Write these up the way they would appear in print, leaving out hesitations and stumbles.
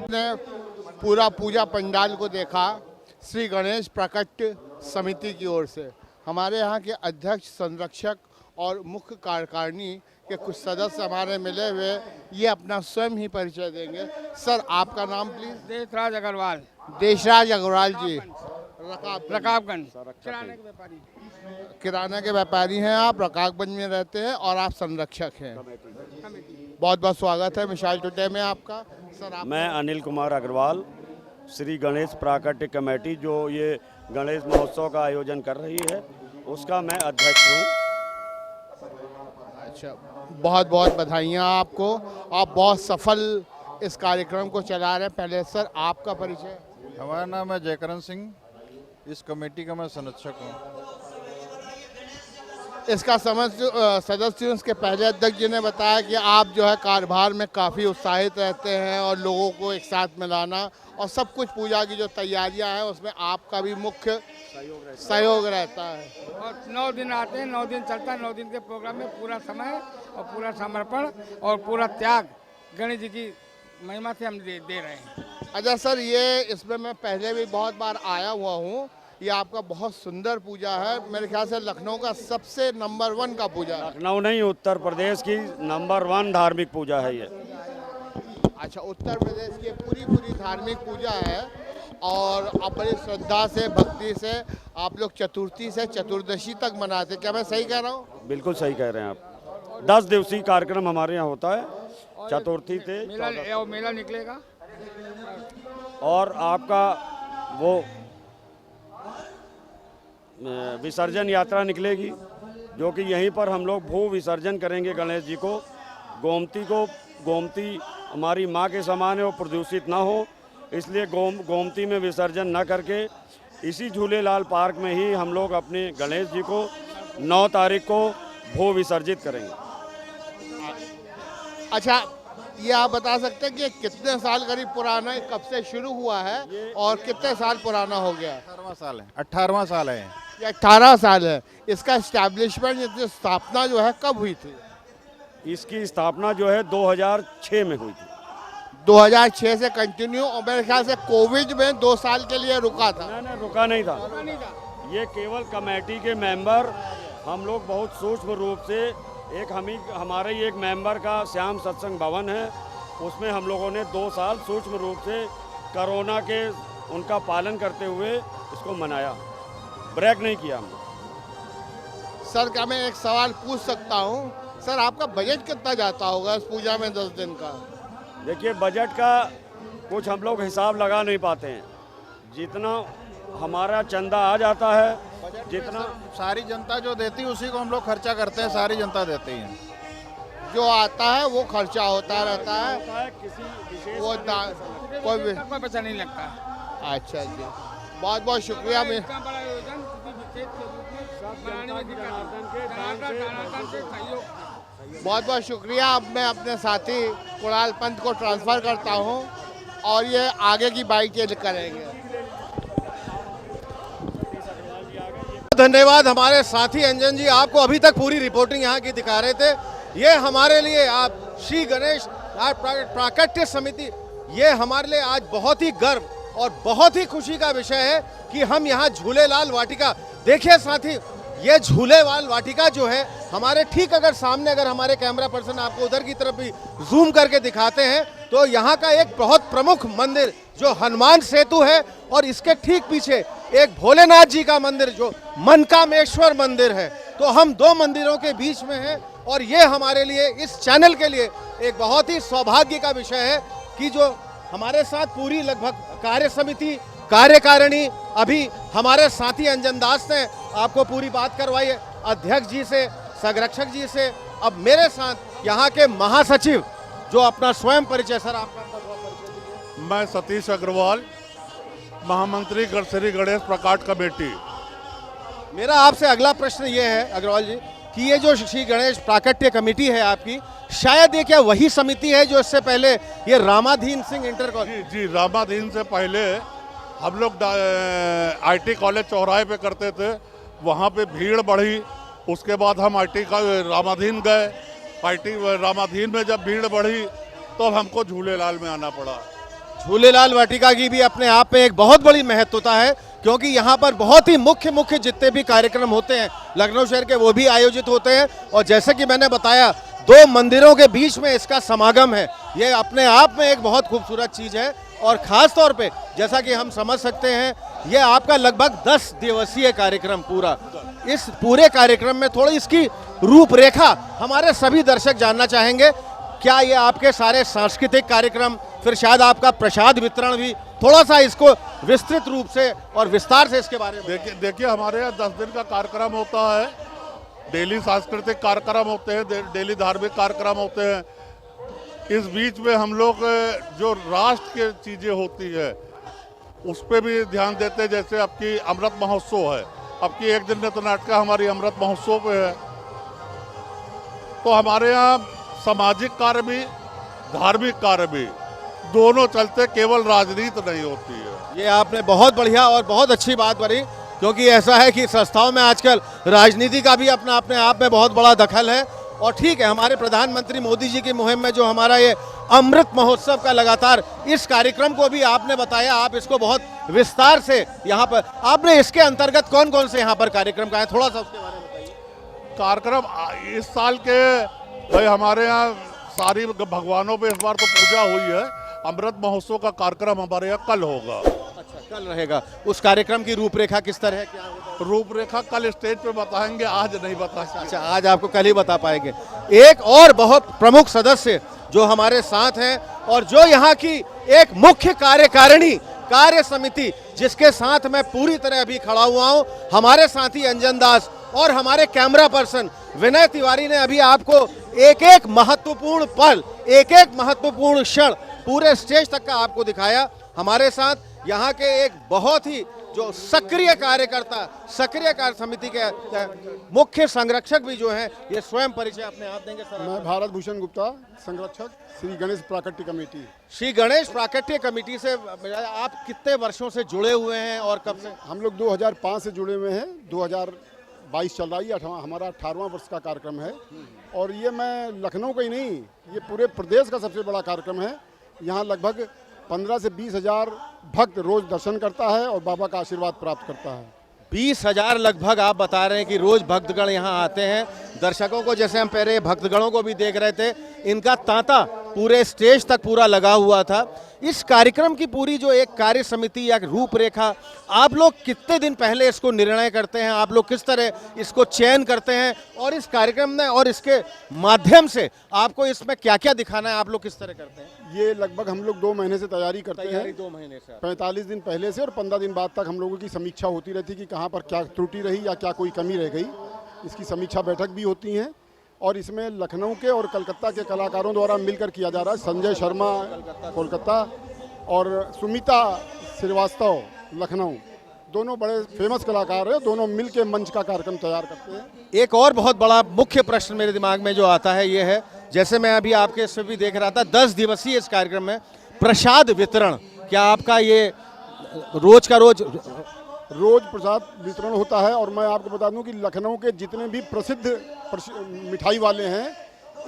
ने पूरा पूजा पंडाल को देखा श्री गणेश प्राकट्य समिति की ओर से। हमारे यहाँ के अध्यक्ष, संरक्षक और मुख्य कार्यकारिणी के कुछ सदस्य हमारे मिले हुए, ये अपना स्वयं ही परिचय देंगे। सर, आपका नाम प्लीज? देशराज अग्रवाल। देशराज अग्रवाल जी, रकाबगंज किराना के व्यापारी हैं आप, रकाबगंज में रहते हैं और आप संरक्षक हैं। बहुत बहुत स्वागत है मिसाइल टुडे में आपका। सर, आप? मैं अनिल कुमार अग्रवाल, श्री गणेश प्राकट्य कमेटी जो ये गणेश महोत्सव का आयोजन कर रही है उसका मैं अध्यक्ष हूँ। अच्छा, बहुत बहुत बधाइयाँ आपको। आप बहुत सफल इस कार्यक्रम को चला रहे हैं। पहले सर आपका परिचय? हमारा नाम है जयकरण सिंह, इस कमेटी का मैं संरक्षक हूँ। इसका सदस्य उसके पहले अध्यक्ष जी ने बताया कि आप जो है कार्यभार में काफ़ी उत्साहित रहते हैं और लोगों को एक साथ मिलाना और सब कुछ पूजा की जो तैयारियां हैं उसमें आपका भी मुख्य सहयोग रहता है। और 9 दिन आते हैं, 9 दिन चलता है। 9 दिन के प्रोग्राम में पूरा समय और पूरा समर्पण और पूरा त्याग गणेश जी की महिमा से हम दे रहे हैं। अच्छा सर, ये इसमें मैं पहले भी बहुत बार आया हुआ हूँ। ये आपका बहुत सुंदर पूजा है, मेरे ख्याल से लखनऊ का सबसे नंबर 1 का पूजा है। लखनऊ नहीं, उत्तर प्रदेश की नंबर 1 धार्मिक पूजा है ये। अच्छा, उत्तर प्रदेश की पूरी धार्मिक पूजा है और आप बड़ी श्रद्धा से, भक्ति से आप लोग चतुर्थी से चतुर्दशी तक मनाते। क्या मैं सही कह रहा हूँ? बिल्कुल सही कह रहे हैं आप। 10 दिवसीय कार्यक्रम हमारे यहाँ होता है, चतुर्थी से मेला निकलेगा और आपका वो विसर्जन यात्रा निकलेगी जो कि यहीं पर हम लोग भू विसर्जन करेंगे गणेश जी को। गोमती हमारी माँ के समान है, वो प्रदूषित ना हो, इसलिए गोमती में विसर्जन न करके इसी झूलेलाल पार्क में ही हम लोग अपने गणेश जी को 9 तारीख को भू विसर्जित करेंगे। अच्छा, ये आप बता सकते हैं कि कितने साल करीब पुराना है, कब से शुरू हुआ है और कितने साल पुराना हो गया? 18वां साल है। 18वां साल है ये 18 साल है। इसका एस्टैब्लिशमेंट, स्थापना जो है कब हुई थी? इसकी स्थापना जो है 2006 में हुई थी। 2006 से कंटिन्यू, और मेरे ख्याल से कोविड में 2 साल के लिए रुका था। नहीं, रुका नहीं था। ये केवल कमेटी के मेंबर हम लोग बहुत सूक्ष्म रूप से हमारे ही एक मेंबर का श्याम सत्संग भवन है, उसमें हम लोगों ने 2 साल सूक्ष्म रूप से कोरोना के उनका पालन करते हुए इसको मनाया, ब्रेक नहीं किया हमने। सर, क्या मैं एक सवाल पूछ सकता हूँ? सर, आपका बजट कितना जाता होगा इस पूजा में 10 दिन का? देखिए, बजट का कुछ हम लोग हिसाब लगा नहीं पाते हैं। जितना हमारा चंदा आ जाता है, जितना सारी जनता जो देती है उसी को हम लोग खर्चा करते हैं, सारी जनता देती है। जो आता है वो खर्चा होता रहता है, किसी विशेष वो कोई पैसा नहीं लगता। अच्छा जी, बहुत बहुत शुक्रिया। बहुत बहुत शुक्रिया। अब मैं अपने साथी कुणाल पंत को ट्रांसफ़र करता हूं और ये आगे की बाइटें करेंगे। धन्यवाद हमारे साथी अंजन जी, आपको अभी तक पूरी रिपोर्टिंग यहाँ की दिखा रहे थे। ये हमारे लिए आप श्री गणेश प्राकट्य समिति, ये हमारे लिए आज बहुत ही गर्व और बहुत ही खुशी का विषय है कि हम यहाँ झूलेलाल वाटिका, देखिए साथी, ये झूलेलाल वाटिका जो है हमारे ठीक अगर सामने, अगर हमारे कैमरा पर्सन आपको उधर की तरफ भी जूम करके दिखाते हैं तो यहाँ का एक बहुत प्रमुख मंदिर जो हनुमान सेतु है और इसके ठीक पीछे एक भोलेनाथ जी का मंदिर जो मनकामेश्वर मंदिर है। तो हम 2 मंदिरों के बीच में हैं और ये हमारे लिए, इस चैनल के लिए एक बहुत ही सौभाग्य का विषय है कि जो हमारे साथ पूरी लगभग कार्य समिति, कार्यकारिणी, अभी हमारे साथी अंजन दास ने आपको पूरी बात करवाई है, अध्यक्ष जी से, संरक्षक जी से। अब मेरे साथ यहाँ के महासचिव जो अपना स्वयं परिचय, सर आपका परिचय। मैं सतीश अग्रवाल, महामंत्री श्री गणेश प्राकट्य कमेटी। मेरा आपसे अगला प्रश्न ये है अग्रवाल जी कि ये जो श्री गणेश प्राकट्य कमेटी है आपकी, शायद ये क्या वही समिति है जो इससे पहले ये रामाधीन सिंह इंटर कॉलेज? जी, रामाधीन से पहले हम लोग IT कॉलेज चौराहे पे करते थे, वहाँ पे भीड़ बढ़ी, उसके बाद हम IT का रामाधीन गए। रामाधीन में जब भीड़ बढ़ी तो हमको झूलेलाल में आना पड़ा। झूलेलाल वाटिका की भी अपने आप में एक बहुत बड़ी महत्वता है, क्योंकि यहाँ पर बहुत ही मुख्य जितने भी कार्यक्रम होते हैं लखनऊ शहर के, वो भी आयोजित होते हैं। और जैसे कि मैंने बताया, दो मंदिरों के बीच में इसका समागम है, ये अपने आप में एक बहुत खूबसूरत चीज़ है। और ख़ास तौर पे जैसा कि हम समझ सकते हैं, ये आपका लगभग 10 दिवसीय कार्यक्रम पूरा, इस पूरे कार्यक्रम में थोड़ी इसकी रूपरेखा हमारे सभी दर्शक जानना चाहेंगे। क्या ये आपके सारे सांस्कृतिक कार्यक्रम, फिर शायद आपका प्रसाद वितरण भी, थोड़ा सा इसको विस्तृत रूप से और विस्तार से इसके बारे में। देखिए हमारे यहाँ 10 दिन का कार्यक्रम होता है। डेली सांस्कृतिक कार्यक्रम होते हैं, डेली धार्मिक कार्यक्रम होते हैं। इस बीच में हम लोग जो राष्ट्र की चीज़ें होती है उस पर भी ध्यान देते हैं। जैसे आपकी अमृत महोत्सव है, आपकी एक दिन नृत्य नाटिका हमारी अमृत महोत्सव पे है। तो हमारे यहाँ सामाजिक कार्य भी, धार्मिक कार्य भी, दोनों चलते, केवल राजनीति नहीं होती है। ये आपने बहुत बढ़िया और बहुत अच्छी बात करी, क्योंकि ऐसा है कि संस्थाओं में आजकल राजनीति का भी अपने आप में बहुत बड़ा दखल है। और ठीक है, हमारे प्रधानमंत्री मोदी जी की मुहिम में जो हमारा ये अमृत महोत्सव का लगातार इस कार्यक्रम को भी आपने बताया, आप इसको बहुत विस्तार से यहाँ पर आपने इसके अंतर्गत कौन कौन से यहाँ पर कार्यक्रम का है, थोड़ा सा उसके बारे में बताइए। कार्यक्रम इस साल के भाई हमारे यहाँ सारी भगवानों पे इस बार तो पूजा हुई है। अमृत महोत्सव का कार्यक्रम हमारे यहाँ कल होगा। अच्छा, कल रहेगा। उस कार्यक्रम की रूपरेखा किस तरह है, क्या होगा? रूपरेखा कल स्टेज पे बताएंगे, आज नहीं बता सकते। अच्छा, आज आपको कल ही बता पाएंगे। एक और बहुत प्रमुख सदस्य जो हमारे साथ हैं और जो यहाँ की एक मुख्य कार्यकारिणी कार्य समिति, जिसके साथ मैं पूरी तरह अभी खड़ा हुआ हूँ, हमारे साथी अंजन दास और हमारे कैमरा पर्सन विनय तिवारी ने अभी आपको एक एक महत्वपूर्ण पल, एक एक महत्वपूर्ण क्षण पूरे स्टेज तक का आपको दिखाया। हमारे साथ यहाँ के एक बहुत ही जो सक्रिय कार्यकर्ता, सक्रिय कार्य समिति के मुख्य संरक्षक भी जो हैं, ये स्वयं परिचय अपने आप देंगे। सर, मैं भारत भूषण गुप्ता, संरक्षक श्री गणेश प्राकट्य कमेटी। श्री गणेश प्राकट्य कमेटी से आप कितने वर्षों से जुड़े हुए हैं और कब से? हम लोग 2005 से जुड़े हुए हैं, 2022 चल रहा है, हमारा 18वां वर्ष का कार्यक्रम है। और ये मैं लखनऊ का ही नहीं, ये पूरे प्रदेश का सबसे बड़ा कार्यक्रम है। यहाँ लगभग 15 से 20 हज़ार भक्त रोज दर्शन करता है और बाबा का आशीर्वाद प्राप्त करता है। 20,000 लगभग आप बता रहे हैं कि रोज भक्तगण यहाँ आते हैं। दर्शकों को, जैसे हम पहले भक्तगणों को भी देख रहे थे, इनका तांता पूरे स्टेज तक पूरा लगा हुआ था। इस कार्यक्रम की पूरी जो एक कार्य समिति या रूपरेखा, आप लोग कितने दिन पहले इसको निर्णय करते हैं, आप लोग किस तरह इसको चयन करते हैं, और इस कार्यक्रम में और इसके माध्यम से आपको इसमें क्या क्या दिखाना है, आप लोग किस तरह करते हैं? ये लगभग हम लोग 2 महीने से तैयारी करते हैं। 2 महीने से 45 दिन पहले से और 15 दिन बाद तक हम लोगों की समीक्षा होती रहती है कि कहाँ पर क्या त्रुटि रही या क्या कोई कमी रह गई। इसकी समीक्षा बैठक भी होती हैं और इसमें लखनऊ के और कलकत्ता के कलाकारों द्वारा मिलकर किया जा रहा है। संजय शर्मा कोलकाता और सुमिता श्रीवास्तव लखनऊ, दोनों बड़े फेमस कलाकार हैं, दोनों मिल के मंच का कार्यक्रम तैयार करते हैं। एक और बहुत बड़ा मुख्य प्रश्न मेरे दिमाग में जो आता है ये है, जैसे मैं अभी आपके इसमें भी देख रहा था, 10 दिवसीय इस कार्यक्रम में प्रसाद वितरण, क्या आपका ये रोज का रोज प्रसाद वितरण होता है? और मैं आपको बता दूं कि लखनऊ के जितने भी प्रसिद्ध मिठाई वाले हैं,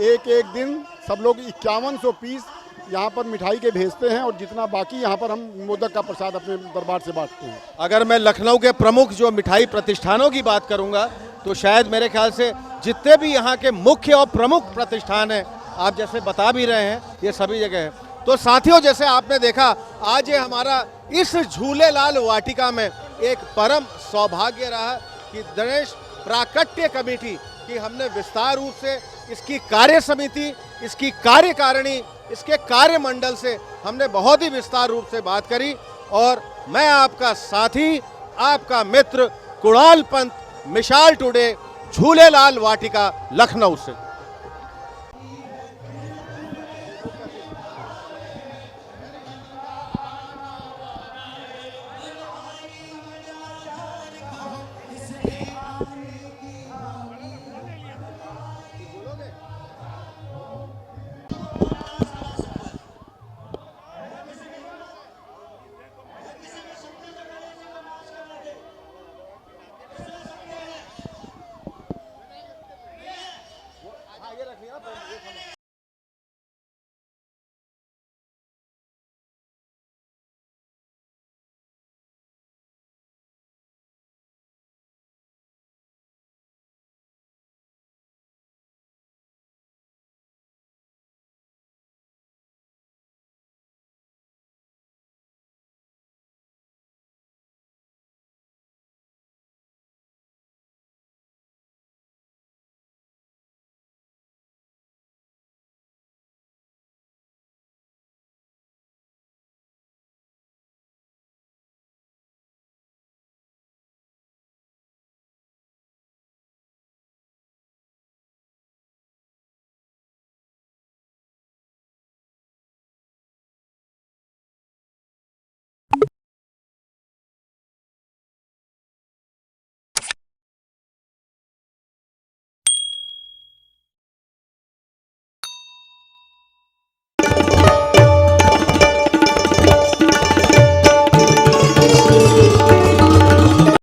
एक एक दिन सब लोग 5100 पीस यहाँ पर मिठाई के भेजते हैं और जितना बाकी यहाँ पर हम मोदक का प्रसाद अपने दरबार से बांटते हैं। अगर मैं लखनऊ के प्रमुख जो मिठाई प्रतिष्ठानों की बात करूँगा तो शायद मेरे ख्याल से जितने भी यहाँ के मुख्य और प्रमुख प्रतिष्ठान हैं, आप जैसे बता भी रहे हैं, ये सभी जगह है। तो साथियों, जैसे आपने देखा, आज ये हमारा इस झूलेलाल वाटिका में एक परम सौभाग्य रहा कि गणेश प्राकट्य कमेटी की हमने विस्तार रूप से इसकी कार्य समिति, इसकी कार्यकारिणी, इसके कार्यमंडल से हमने बहुत ही विस्तार रूप से बात करी। और मैं आपका साथी, आपका मित्र कुणाल पंत, मिसाल टुडे, झूलेलाल वाटिका, लखनऊ से।